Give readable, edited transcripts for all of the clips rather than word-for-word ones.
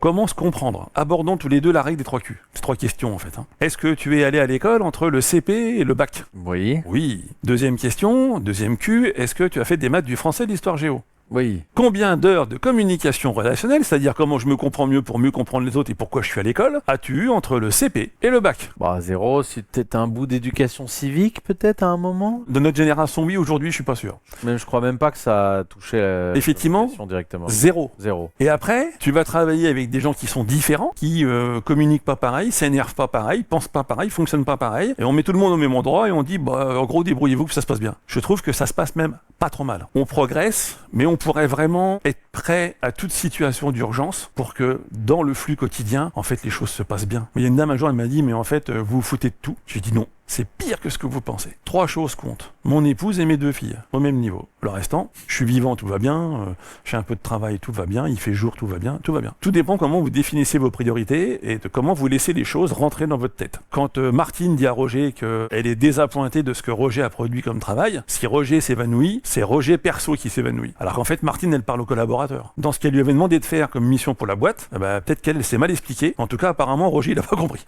Comment se comprendre? Abordons tous les deux la règle des 3 Q. C'est 3 questions en fait. Est-ce que tu es allé à l'école entre le CP et le bac? Oui. Oui. Deuxième question, deuxième Q, est-ce que tu as fait des maths, du français, de l'histoire géo? Oui. Combien d'heures de communication relationnelle, c'est-à-dire comment je me comprends mieux pour mieux comprendre les autres et pourquoi je suis à l'école, as-tu eu entre le CP et le bac? Bah, 0, c'est peut-être un bout d'éducation civique, peut-être, à un moment. De notre génération, oui, aujourd'hui, je suis pas sûr. Mais je crois même pas que ça a touché Effectivement, l'éducation directement. 0. 0. Et après, tu vas travailler avec des gens qui sont différents, qui communiquent pas pareil, s'énervent pas pareil, pensent pas pareil, fonctionnent pas pareil, et on met tout le monde au même endroit et on dit, bah, en gros, débrouillez-vous que ça se passe bien. Je trouve que ça se passe même pas trop mal. On progresse, mais on pourrait vraiment être prêt à toute situation d'urgence pour que dans le flux quotidien, en fait, les choses se passent bien. Mais il y a une dame un jour, elle m'a dit, mais en fait, vous vous foutez de tout. J'ai dit non. C'est pire que ce que vous pensez. 3 choses comptent. Mon épouse et mes 2 filles, au même niveau. Le restant, je suis vivant, tout va bien, j'ai un peu de travail, tout va bien, il fait jour, tout va bien, tout va bien. Tout dépend comment vous définissez vos priorités et de comment vous laissez les choses rentrer dans votre tête. Quand Martine dit à Roger qu'elle est désappointée de ce que Roger a produit comme travail, si Roger s'évanouit, c'est Roger perso qui s'évanouit. Alors qu'en fait, Martine, elle parle au collaborateur. Dans ce qu'elle lui avait demandé de faire comme mission pour la boîte, peut-être qu'elle s'est mal expliquée. En tout cas, apparemment, Roger, il a pas compris.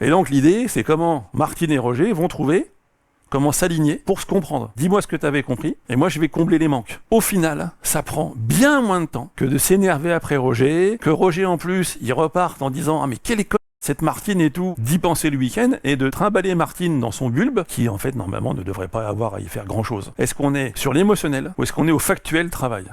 Et donc, l'idée, c'est comment Martine et Roger vont trouver comment s'aligner pour se comprendre. Dis-moi ce que tu avais compris, et moi je vais combler les manques. Au final, ça prend bien moins de temps que de s'énerver après Roger, que Roger en plus, il reparte en disant « Ah mais quelle école cette Martine et tout !» d'y penser le week-end, et de trimballer Martine dans son bulbe, qui en fait normalement ne devrait pas avoir à y faire grand-chose. Est-ce qu'on est sur l'émotionnel, ou est-ce qu'on est au factuel travail ?